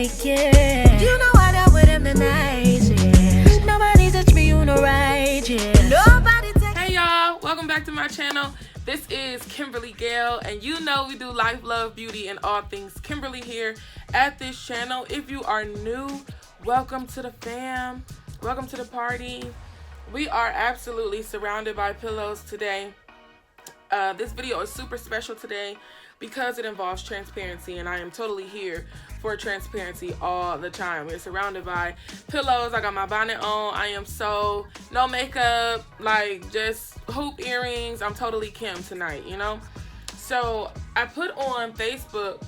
naked. You know I dealt with him tonight, yeah. Nobody touched me, you know right, yeah. Nobody Hey y'all, welcome back to my channel. This is Kimberly Gale, and you know we do life, love, beauty, and all things Kimberly here at this channel. If you are new, welcome to the fam. Welcome to the party. We are absolutely surrounded by pillows today. This video is super special today because it involves transparency, and I am totally here for transparency all the time. We're surrounded by pillows. I got my bonnet on. I am so no makeup, like just hoop earrings. I'm totally Kim tonight, you know? So I put on Facebook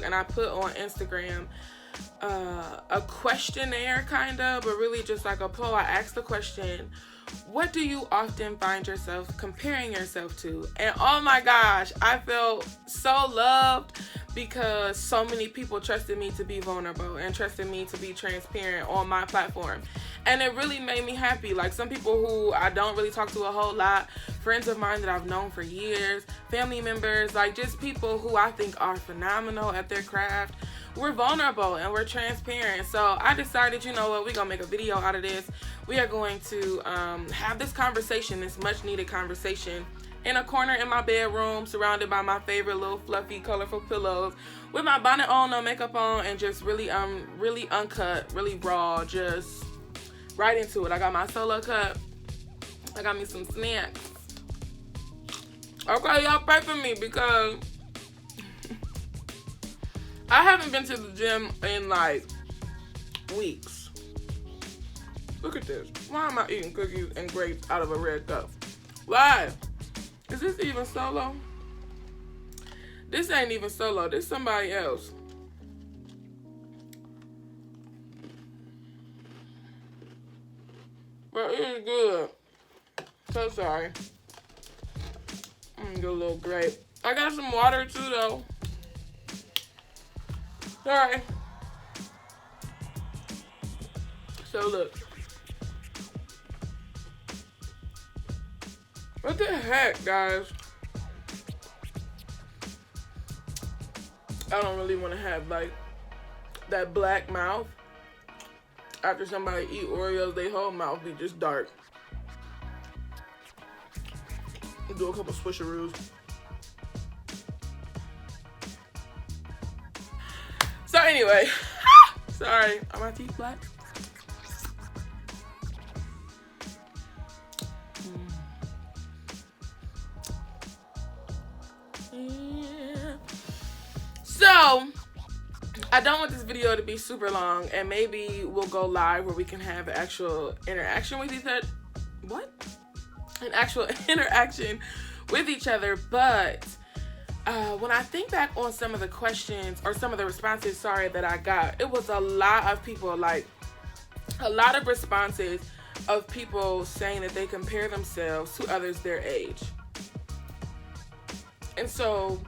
and I put on Instagram a questionnaire kind of, but really just like a poll. I asked the question, what do you often find yourself comparing yourself to? And oh my gosh, I felt so loved because so many people trusted me to be vulnerable and trusted me to be transparent on my platform. And it really made me happy. Like some people who I don't really talk to a whole lot, friends of mine that I've known for years, family members, like just people who I think are phenomenal at their craft. We're vulnerable and we're transparent. So I decided, you know what, we're gonna make a video out of this. We are going to have this conversation, this much needed conversation, in a corner in my bedroom, surrounded by my favorite little fluffy, colorful pillows, with my bonnet on, no makeup on, and just really uncut, really raw, just right into it. I got my solo cup. I got me some snacks. Okay, y'all pray for me because I haven't been to the gym in like weeks. Look at this. Why am I eating cookies and grapes out of a red cup? Why? Is this even solo? This ain't even solo. This somebody else. But it is good. So sorry. I'm gonna get a little grape. I got some water too though. Sorry. So look. What the heck, guys? I don't really want to have like that black mouth. After somebody eat Oreos, their whole mouth be just dark. Do a couple swisheroos. So anyway, sorry, are my teeth black? Yeah. So I don't want this video to be super long, and maybe we'll go live where we can have an actual interaction with each other. What? An actual interaction with each other, but when I think back on some of the questions or some of the responses, that I got, it was a lot of people, like a lot of responses of people saying that they compare themselves to others their age. And so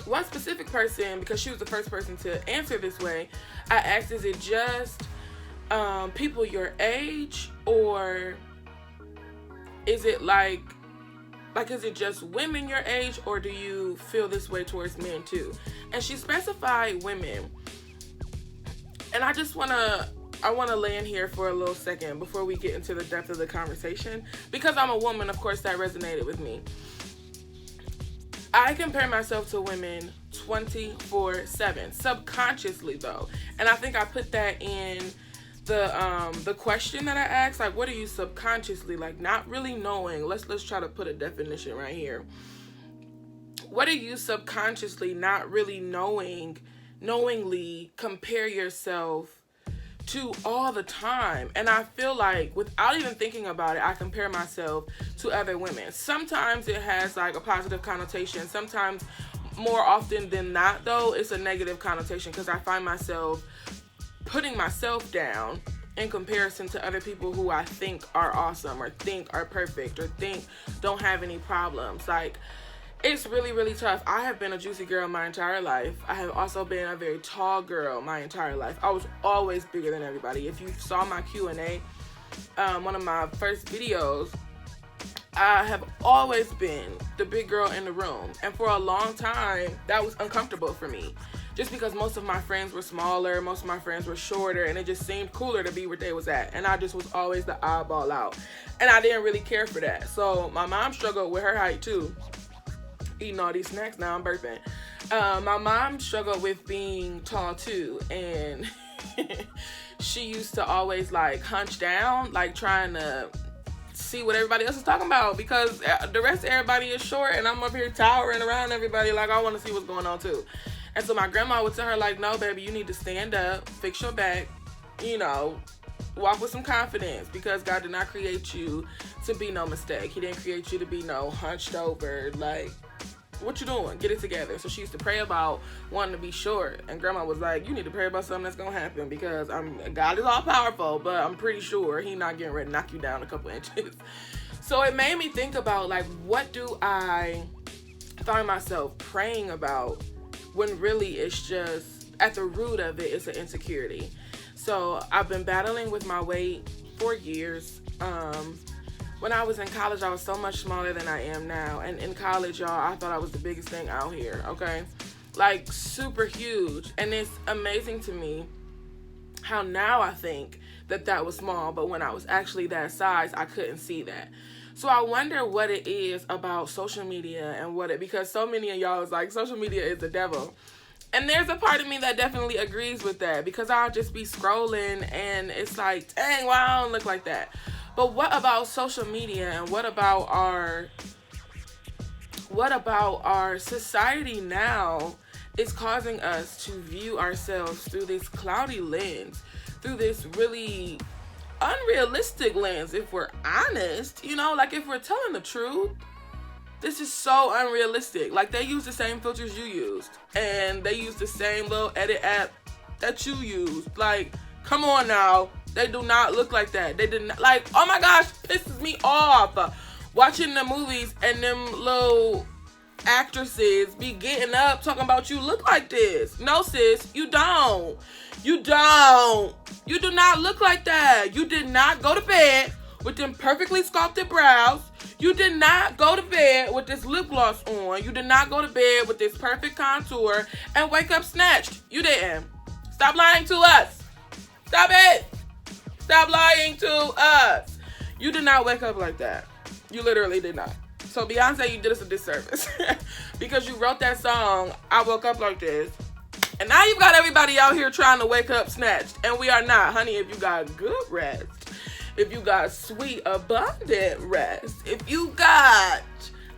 one specific person, because she was the first person to answer this way, I asked, is it just people your age, or is it like is it just women your age, or do you feel this way towards men too? And she specified women. And I want to lay in here for a little second before we get into the depth of the conversation, because I'm a woman, of course that resonated with me. I compare myself to women 24/7, subconsciously though. And I think I put that in the question that I asked, like, what are you subconsciously, like, not really knowing? Let's try to put a definition right here. What are you subconsciously, not really knowingly compare yourself to all the time? And I feel like without even thinking about it, I compare myself to other women. Sometimes it has like a positive connotation. Sometimes, more often than not though, it's a negative connotation, because I find myself putting myself down in comparison to other people who I think are awesome, or think are perfect, or think don't have any problems. Like, it's really tough. I have been a juicy girl my entire life. I have also been a very tall girl my entire life. I was always bigger than everybody. If you saw my Q&A, one of my first videos, I have always been the big girl in the room. And for a long time, that was uncomfortable for me. just because most of my friends were smaller, most of my friends were shorter, and it just seemed cooler to be where they was at. And I just was always the oddball out. And I didn't really care for that. So my mom struggled with her height too. Eating all these snacks, now I'm burping. My mom struggled with being tall too. And she used to always like hunch down, like trying to see what everybody else is talking about, because the rest of everybody is short and I'm up here towering around everybody like I want to see what's going on too. And so my grandma would tell her like, no baby, you need to stand up, fix your back, you know, walk with some confidence, because God did not create you to be no mistake. He didn't create you to be no hunched over, like, what you doing? Get it together. So she used to pray about wanting to be short, and grandma was like, you need to pray about something that's gonna happen, because God is all powerful, but I'm pretty sure he not getting ready to knock you down a couple inches. So it made me think about like, what do I find myself praying about when really it's just at the root of it is an insecurity. So I've been battling with my weight for years. When I was in college, I was so much smaller than I am now. And in college, y'all, I thought I was the biggest thing out here, okay? Like, super huge. And it's amazing to me how now I think that was small, but when I was actually that size, I couldn't see that. So I wonder what it is about social media and because so many of y'all is like, social media is the devil. And there's a part of me that definitely agrees with that, because I'll just be scrolling and it's like, dang, why I don't look like that? But what about social media, and what about our society now is causing us to view ourselves through this cloudy lens, through this really unrealistic lens, if we're honest, you know, like if we're telling the truth, this is so unrealistic. Like they use the same filters you used, and they use the same little edit app that you used. Like, come on now. They do not look like that. They did not, like, oh my gosh, pisses me off. Watching the movies and them little actresses be getting up talking about you look like this. No, sis, you don't. You don't. You do not look like that. You did not go to bed with them perfectly sculpted brows. You did not go to bed with this lip gloss on. You did not go to bed with this perfect contour and wake up snatched. You didn't. Stop lying to us. Stop it. Stop lying to us. You did not wake up like that. You literally did not. So Beyonce, you did us a disservice. Because you wrote that song, I Woke Up Like This. And now you've got everybody out here trying to wake up snatched. And we are not. Honey, if you got good rest, if you got sweet, abundant rest, if you got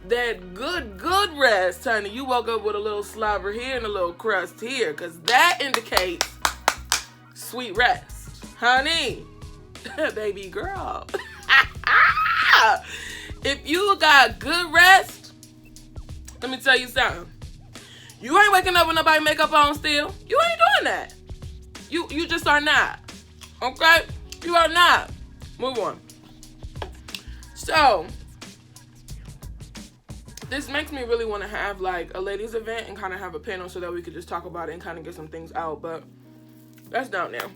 that good rest, honey, you woke up with a little slobber here and a little crust here. Because that indicates sweet rest. Honey. Baby girl. If you got good rest, let me tell you something. You ain't waking up with nobody makeup on still. You ain't doing that. You just are not. Okay? You are not. Move on. So, this makes me really want to have like a ladies event and kind of have a panel so that we could just talk about it and kind of get some things out. But that's down there.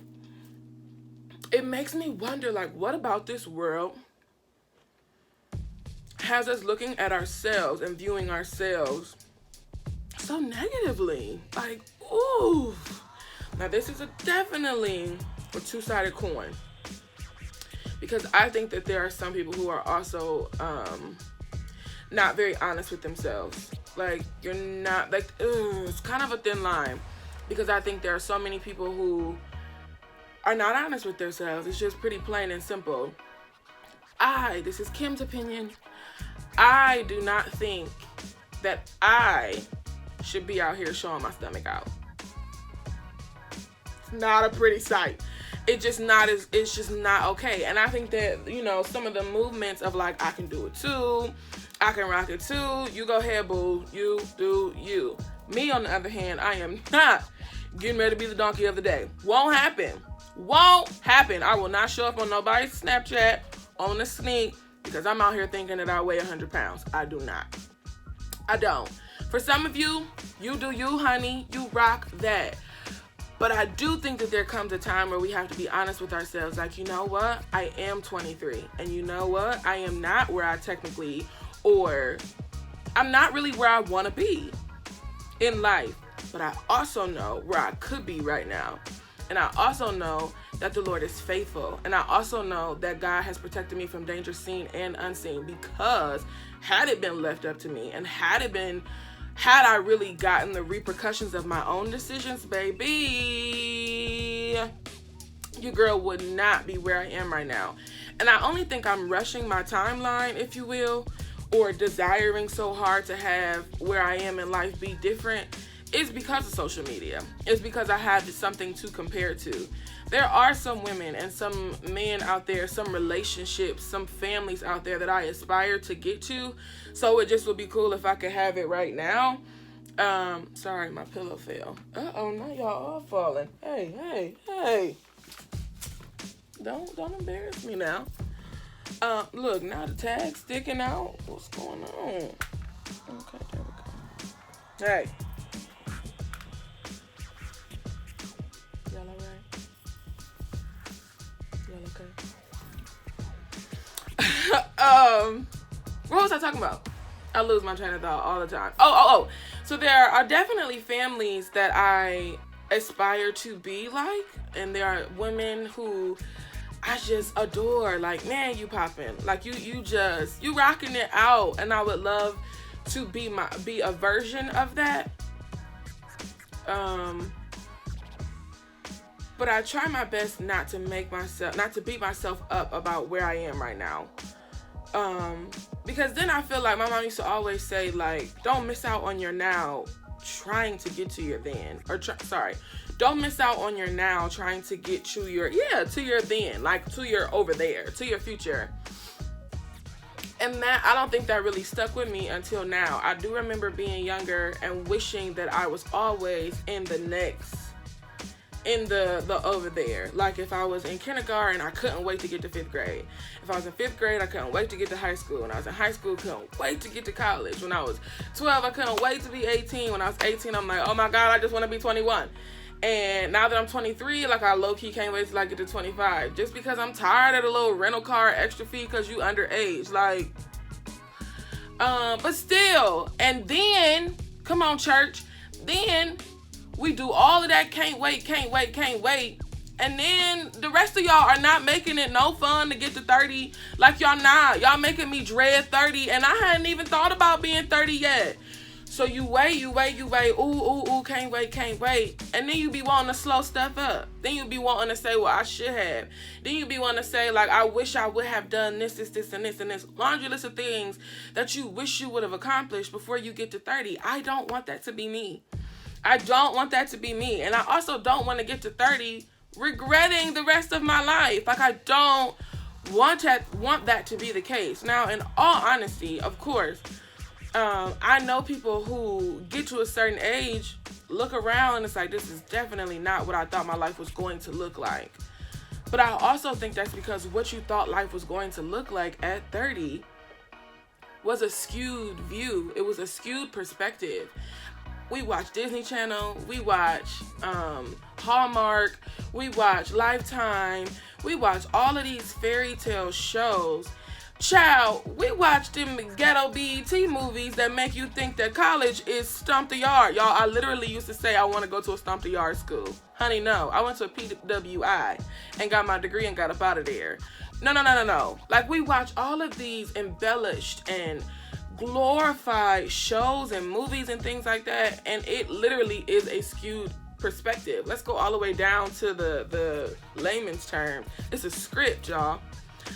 It makes me wonder, like, what about this world has us looking at ourselves and viewing ourselves so negatively? Like, ooh. Now, this is definitely a two-sided coin. Because I think that there are some people who are also not very honest with themselves. Like, you're not, like, it's kind of a thin line. Because I think there are so many people who are not honest with themselves. It's just pretty plain and simple. This is Kim's opinion, I do not think that I should be out here showing my stomach out. It's not a pretty sight. It's just not okay. And I think that, you know, some of the movements of like, I can do it too, I can rock it too, you go ahead, boo, you do you. Me, on the other hand, I am not getting ready to be the donkey of the day. Won't happen. Won't happen. I will not show up on nobody's Snapchat on the sneak because I'm out here thinking that I weigh 100 pounds. I do not. I don't. For some of you, you do you, honey. You rock that. But I do think that there comes a time where we have to be honest with ourselves. Like, you know what? I am 23. And you know what? I am not where I technically, or I'm not really where I want to be in life. but I also know where I could be right now. And I also know that the Lord is faithful. And I also know that God has protected me from danger seen and unseen, because had it been left up to me, and had I really gotten the repercussions of my own decisions, baby, your girl would not be where I am right now. And I only think I'm rushing my timeline, if you will, or desiring so hard to have where I am in life be different, is because of social media. It's because I have something to compare to. There are some women and some men out there, some relationships, some families out there that I aspire to get to. So it just would be cool if I could have it right now. Sorry, my pillow fell. Uh-oh, now y'all all falling. Hey. Don't embarrass me now. Look, now the tag's sticking out. What's going on? Okay, there we go. Hey. Y'all alright? Y'all okay? What was I talking about? I lose my train of thought all the time. Oh. So there are definitely families that I aspire to be like, and there are women who I just adore. Like, man, you popping. Like, you rocking it out, and I would love to be a version of that. But I try my best not to beat myself up about where I am right now. Because then I feel like my mom used to always say, like, don't miss out on your now trying to get to your then. Don't miss out on your now trying to get to your then, like to your over there, to your future. And that, I don't think that really stuck with me until now. I do remember being younger and wishing that I was always in the over there. Like, if I was in kindergarten, I couldn't wait to get to 5th grade. If I was in 5th grade, I couldn't wait to get to high school. When I was in high school, couldn't wait to get to college. When I was 12, I couldn't wait to be 18. When I was 18, I'm like, oh my God, I just want to be 21. And now that I'm 23, like, I low-key can't wait till I get to 25. Just because I'm tired of the little rental car extra fee because you underage. Like, but still. And then, come on, church. Then we do all of that can't wait. And then the rest of y'all are not making it no fun to get to 30. Like, y'all not. Y'all making me dread 30. And I hadn't even thought about being 30 yet. So you wait. Ooh, can't wait. And then you be wanting to slow stuff up. Then you be wanting to say, well, I should have. Then you be wanting to say, like, I wish I would have done this, and this. Laundry list of things that you wish you would have accomplished before you get to 30. I don't want that to be me. And I also don't want to get to 30 regretting the rest of my life. Like, I don't want that to be the case. Now, in all honesty, of course, I know people who get to a certain age, look around, and it's like, this is definitely not what I thought my life was going to look like. But I also think that's because what you thought life was going to look like at 30 was a skewed view. It was a skewed perspective. We watch Disney Channel, we watch Hallmark, we watch Lifetime, we watch all of these fairy tale shows. Child, we watch them ghetto BET movies that make you think that college is stomp the yard. Y'all, I literally used to say I want to go to a stomp the yard school. Honey, no. I went to a PWI and got my degree and got up out of there. No. Like, we watch all of these embellished and glorified shows and movies and things like that, and it literally is a skewed perspective. Let's go all the way down to the layman's term. It's a script, y'all.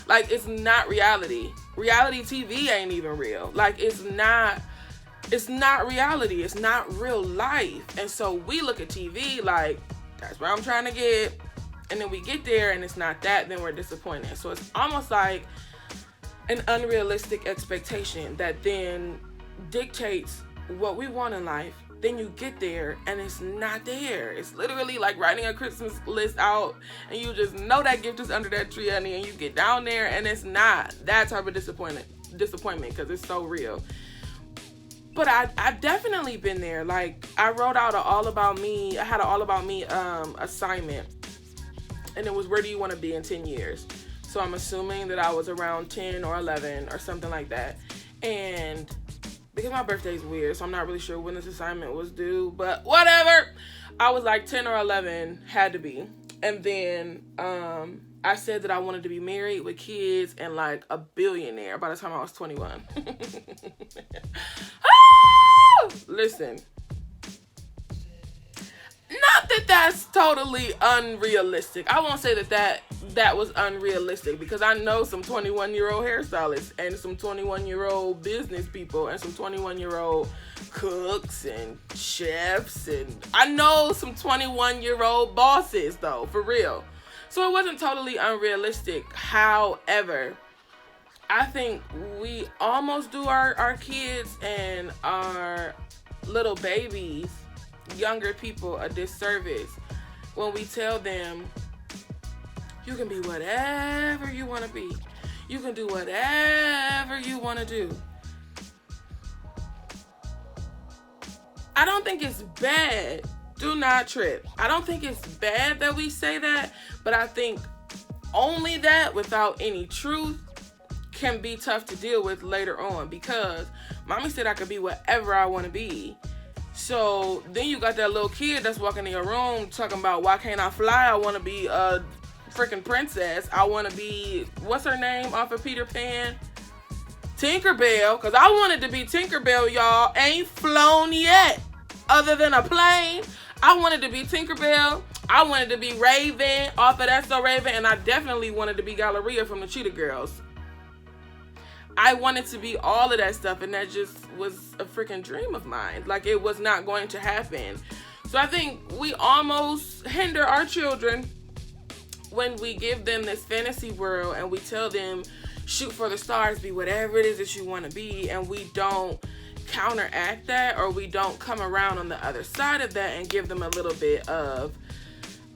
Like, it's not reality. Reality TV ain't even real. Like, it's not reality. It's not real life. And so we look at TV like, that's where I'm trying to get. And then we get there and it's not that, then we're disappointed. So it's almost like an unrealistic expectation that then dictates what we want in life. Then you get there and it's not there. It's literally like writing a Christmas list out and you just know that gift is under that tree, honey, and you get down there and it's not. That type of disappointment because it's so real. But I definitely been there. Like, I wrote out I had an all about me assignment, and it was, where do you want to be in 10 years? So I'm assuming that I was around 10 or 11 or something like that. And because my birthday's weird, so I'm not really sure when this assignment was due, but whatever. I was like 10 or 11, had to be. And then I said that I wanted to be married with kids and like a billionaire by the time I was 21. Listen. Not that that's totally unrealistic. I won't say that was unrealistic, because I know some 21-year-old hairstylists and some 21-year-old business people and some 21-year-old cooks and chefs, and I know some 21-year-old bosses though, for real. So it wasn't totally unrealistic. However, I think we almost do our kids and our little babies, younger people, a disservice when we tell them you can be whatever you want to be. You can do whatever you want to do. I don't think it's bad. Do not trip. I don't think it's bad that we say that, but I think only that without any truth can be tough to deal with later on, because mommy said I could be whatever I want to be. So then you got that little kid that's walking in your room talking about, why can't I fly? I want to be a freaking princess. I want to be, what's her name off of Peter Pan? Tinkerbell. Because I wanted to be Tinkerbell, y'all. Ain't flown yet other than a plane. I wanted to be Tinkerbell. I wanted to be Raven off of That's So Raven. And I definitely wanted to be Galleria from the Cheetah Girls. I wanted to be all of that stuff, and that just was a freaking dream of mine. Like, it was not going to happen. So I think we almost hinder our children when we give them this fantasy world and we tell them, shoot for the stars, be whatever it is that you want to be, and we don't counteract that, or we don't come around on the other side of that and give them a little bit of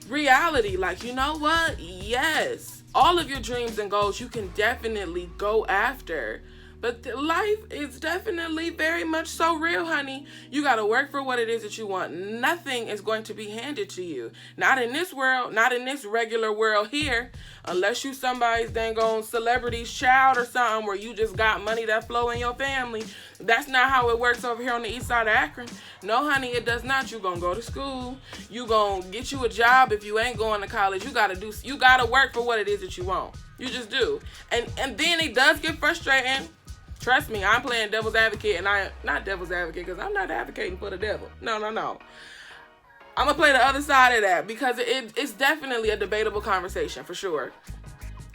reality. Like, you know what? Yes. All of your dreams and goals you can definitely go after. But life is definitely very much so real, honey. You got to work for what it is that you want. Nothing is going to be handed to you. Not in this world. Not in this regular world here. Unless you somebody's dang on celebrity's child or something where you just got money that flow in your family. That's not how it works over here on the east side of Akron. No, honey, it does not. You gonna go to school. You gonna get you a job if you ain't going to college. You gotta work for what it is that you want. You just do. And then it does get frustrating. Trust me, I'm playing devil's advocate, and not devil's advocate, because I'm not advocating for the devil. No. I'm going to play the other side of that, because it's definitely a debatable conversation, for sure.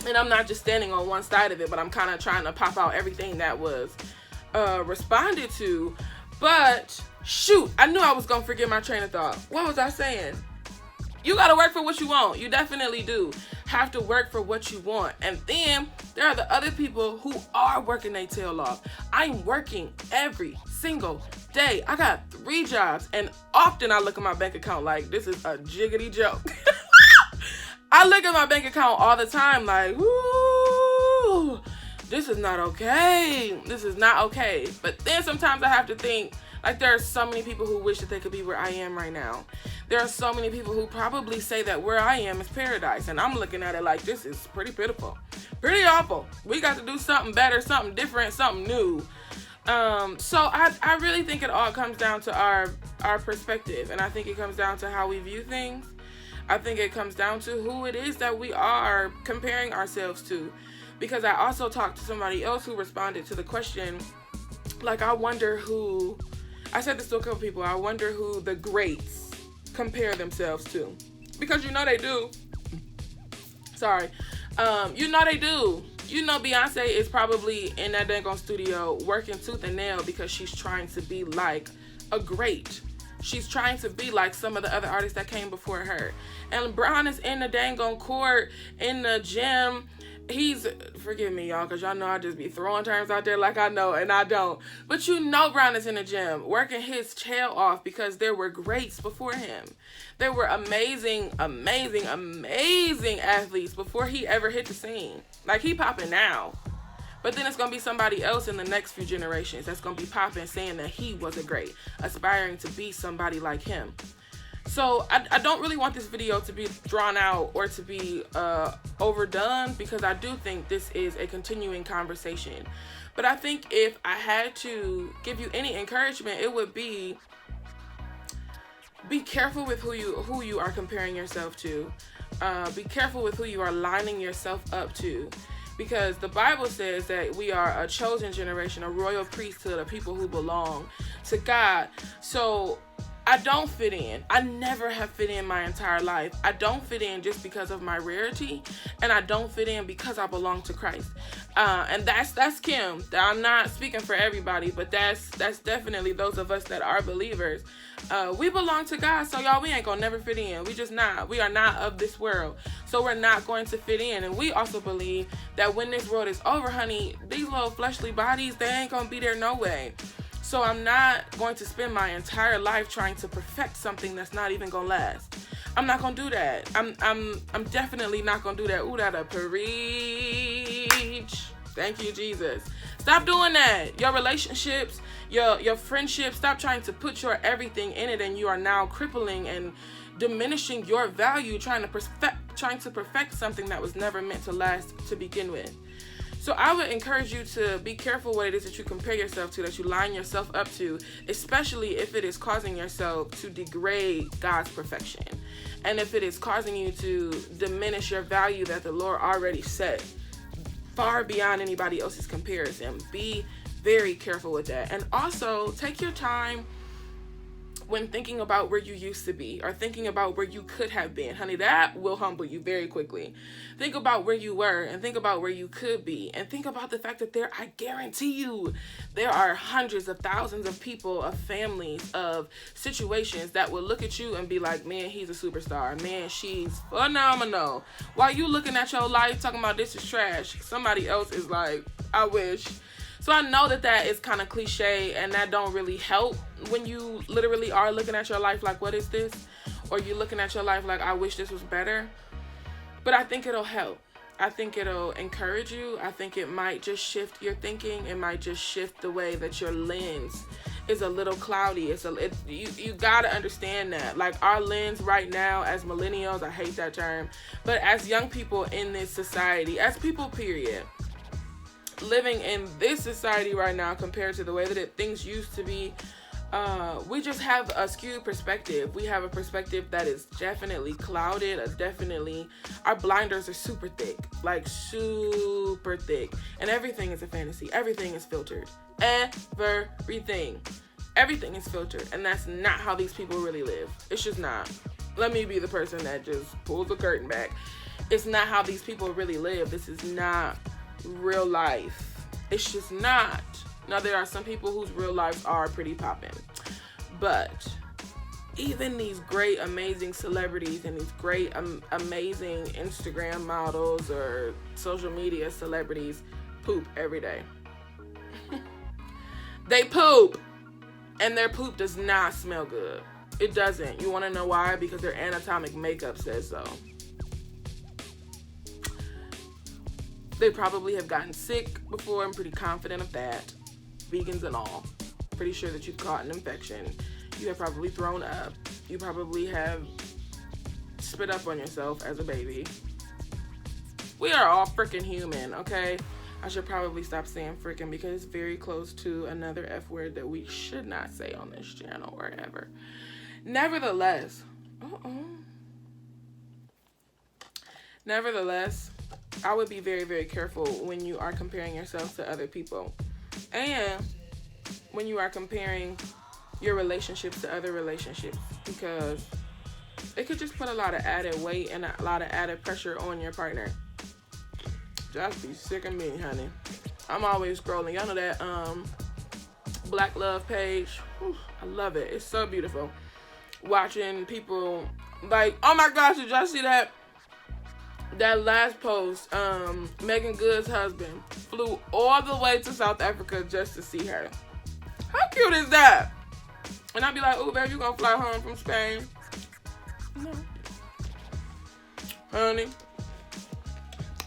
And I'm not just standing on one side of it, but I'm kind of trying to pop out everything that was responded to. But, shoot, I knew I was going to forget my train of thought. What was I saying? You got to work for what you want. You definitely do have to work for what you want. And then there are the other people who are working their tail off. I'm working every single day. I got 3 jobs, and often I look at my bank account like this is a jiggity joke. I look at my bank account all the time like, ooh, this is not okay. This is not okay. But then sometimes I have to think, like, there are so many people who wish that they could be where I am right now. There are so many people who probably say that where I am is paradise. And I'm looking at it like, this is pretty pitiful. Pretty awful. We got to do something better, something different, something new. So I really think it all comes down to our perspective. And I think it comes down to how we view things. I think it comes down to who it is that we are comparing ourselves to. Because I also talked to somebody else who responded to the question, like, I wonder who... I said this to a couple people. I wonder who the greats compare themselves to. Because you know they do. Sorry. You know they do. You know Beyonce is probably in that dang on studio working tooth and nail because she's trying to be like a great. She's trying to be like some of the other artists that came before her. And Brown is in the dang on court, in the gym. He's, forgive me, y'all, because y'all know I just be throwing terms out there like I know and I don't. But you know Brown is in the gym working his tail off because there were greats before him. There were amazing, amazing, amazing athletes before he ever hit the scene. Like, he popping now. But then it's going to be somebody else in the next few generations that's going to be popping saying that he was a great, aspiring to be somebody like him. So I don't really want this video to be drawn out or to be overdone, because I do think this is a continuing conversation. But I think if I had to give you any encouragement, it would be careful with who you are comparing yourself to. Be careful with who you are lining yourself up to. Because the Bible says that we are a chosen generation, a royal priesthood, a people who belong to God. So I don't fit in. I never have fit in my entire life. I don't fit in just because of my rarity, and I don't fit in because I belong to Christ. And that's Kim. I'm not speaking for everybody, but that's definitely those of us that are believers. We belong to God, so y'all, we ain't gonna never fit in. We just not. We are not of this world, so we're not going to fit in. And we also believe that when this world is over, honey, these little fleshly bodies, they ain't gonna be there no way. So I'm not going to spend my entire life trying to perfect something that's not even gonna last. I'm not gonna do that. I'm definitely not gonna do that. Ooh, that'll preach. Thank you, Jesus. Stop doing that. Your relationships, your friendships, stop trying to put your everything in it, and you are now crippling and diminishing your value trying to perfect something that was never meant to last to begin with. So I would encourage you to be careful what it is that you compare yourself to, that you line yourself up to, especially if it is causing yourself to degrade God's perfection. And if it is causing you to diminish your value that the Lord already set far beyond anybody else's comparison. Be very careful with that. And also take your time when thinking about where you used to be or thinking about where you could have been. Honey, that will humble you very quickly. Think about where you were and think about where you could be, and think about the fact that I guarantee you, there are hundreds of thousands of people, of families, of situations that will look at you and be like, man, he's a superstar. Man, she's phenomenal. While you looking at your life talking about this is trash, somebody else is like, I wish. So I know that is kind of cliche, and that don't really help when you literally are looking at your life like, what is this? Or you looking at your life like, I wish this was better. But I think it'll help. I think it'll encourage you. I think it might just shift your thinking. It might just shift the way that your lens is a little cloudy. You gotta understand that. Like, our lens right now as millennials, I hate that term, but as young people in this society, as people period, living in this society right now compared to the way that things used to be, we just have a skewed perspective. We have a perspective that is definitely clouded. Our blinders are super thick, like super thick, and everything is a fantasy. Everything is filtered. Everything is filtered, and that's not how these people really live. It's just not. Let me be the person that just pulls the curtain back. It's not how these people really live. This is not real life. It's just not. Now, there are some people whose real lives are pretty poppin', but even these great amazing celebrities and these great amazing Instagram models or social media celebrities poop every day. They poop, and their poop does not smell good. It doesn't. You want to know why? Because their anatomic makeup says so. They probably have gotten sick before. I'm pretty confident of that. Vegans and all. Pretty sure that you've caught an infection. You have probably thrown up. You probably have spit up on yourself as a baby. We are all freaking human, okay? I should probably stop saying freaking because it's very close to another F word that we should not say on this channel or ever. Nevertheless, I would be very, very careful when you are comparing yourself to other people, and when you are comparing your relationships to other relationships, because it could just put a lot of added weight and a lot of added pressure on your partner. Just be sick of me, honey. I'm always scrolling. Y'all know that Black Love page? Whew, I love it. It's so beautiful. Watching people like, oh my gosh, did y'all see that? That last post, Megan Good's husband flew all the way to South Africa just to see her. How cute is that? And I'd be like, oh, babe, you gonna fly home from Spain? No. Honey,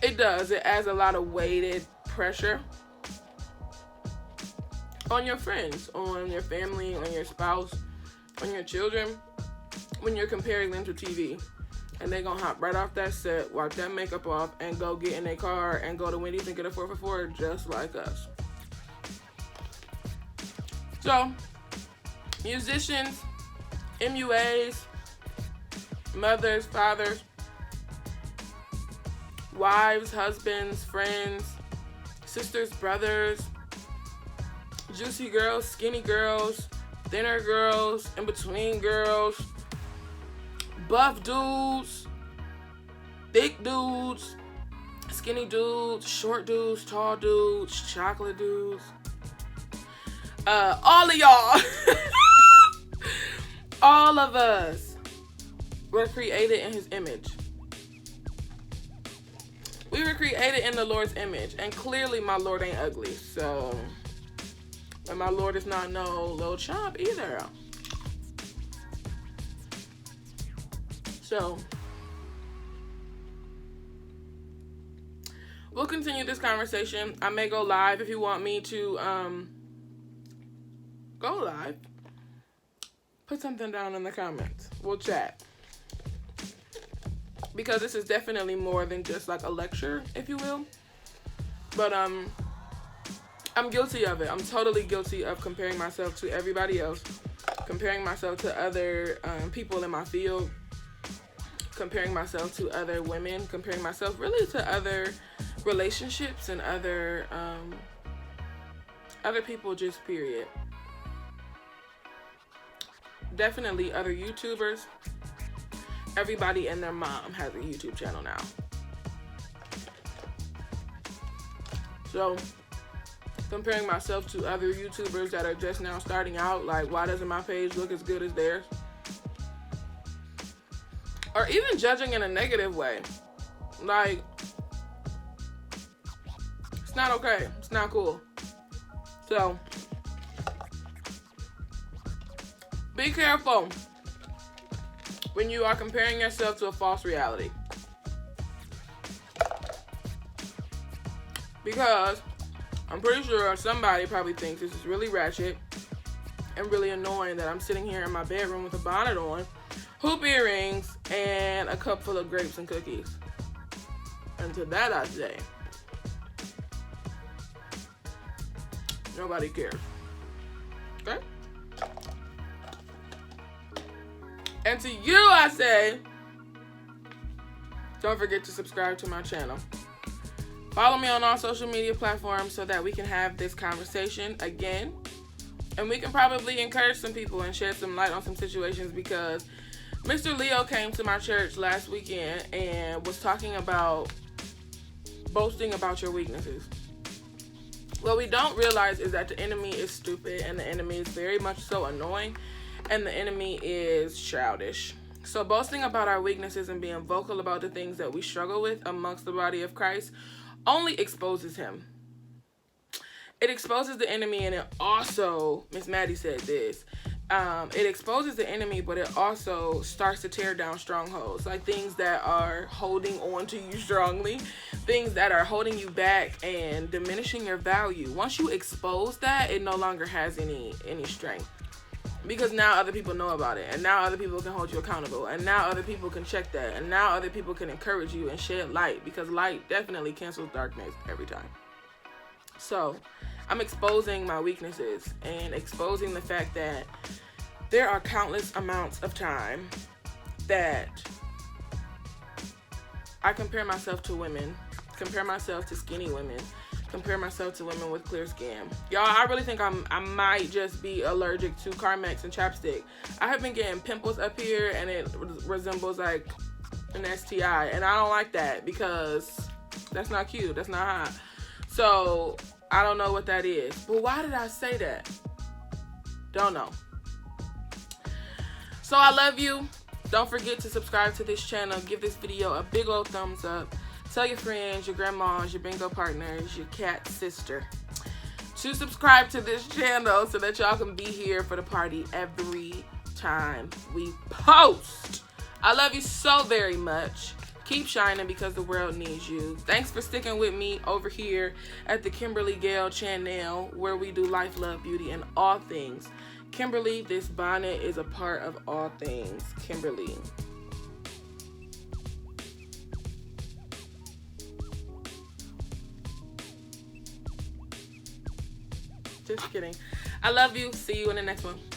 it does. It adds a lot of weighted pressure on your friends, on your family, on your spouse, on your children, when you're comparing them to TV. And they gonna hop right off that set, wipe that makeup off, and go get in their car and go to Wendy's and get a 4 for $4 just like us. So, musicians, MUAs, mothers, fathers, wives, husbands, friends, sisters, brothers, juicy girls, skinny girls, thinner girls, in between girls, buff dudes, thick dudes, skinny dudes, short dudes, tall dudes, chocolate dudes. All of y'all, all of us were created in his image. We were created in the Lord's image, and clearly my Lord ain't ugly, so, and my Lord is not no little chump either. So, we'll continue this conversation. I may go live if you want me to go live. Put something down in the comments. We'll chat. Because this is definitely more than just like a lecture, if you will. But I'm guilty of it. I'm totally guilty of comparing myself to everybody else. Comparing myself to other people in my field. Comparing myself to other women. Comparing myself really to other relationships and other people, just period. Definitely other YouTubers. Everybody and their mom has a YouTube channel now. So, comparing myself to other YouTubers that are just now starting out, like, why doesn't my page look as good as theirs? Or even judging in a negative way. Like, it's not okay. It's not cool. So, be careful when you are comparing yourself to a false reality. Because I'm pretty sure somebody probably thinks this is really ratchet and really annoying that I'm sitting here in my bedroom with a bonnet on, hoop earrings, and a cup full of grapes and cookies. And to that I say, nobody cares. Okay? And to you, I say, don't forget to subscribe to my channel. Follow me on all social media platforms so that we can have this conversation again. And we can probably encourage some people and shed some light on some situations, because Mr. Leo came to my church last weekend and was talking about boasting about your weaknesses. What we don't realize is that the enemy is stupid, and the enemy is very much so annoying, and the enemy is childish. So boasting about our weaknesses and being vocal about the things that we struggle with amongst the body of Christ only exposes him. It exposes the enemy, and it also, Miss Maddie said this, it exposes the enemy, but it also starts to tear down strongholds, like things that are holding on to you strongly, things that are holding you back and diminishing your value. Once you expose that, it no longer has any strength. Because now other people know about it, and now other people can hold you accountable, and now other people can check that, and now other people can encourage you and shed light, because light definitely cancels darkness every time. So, I'm exposing my weaknesses and exposing the fact that there are countless amounts of time that I compare myself to women, compare myself to skinny women, compare myself to women with clear skin. Y'all, I really think I might just be allergic to Carmex and chapstick. I have been getting pimples up here, and it resembles like an STI, and I don't like that, because that's not cute. That's not hot. So I don't know what that is. But why did I say that? Don't know. So I love you. Don't forget to subscribe to this channel. Give this video a big old thumbs up. Tell your friends, your grandmas, your bingo partners, your cat sister to subscribe to this channel so that y'all can be here for the party every time we post. I love you so very much. Keep shining, because the world needs you. Thanks for sticking with me over here at the Kimberly Gale channel, where we do life, love, beauty, and all things. Kimberly, this bonnet is a part of all things Kimberly. Just kidding. I love you. See you in the next one.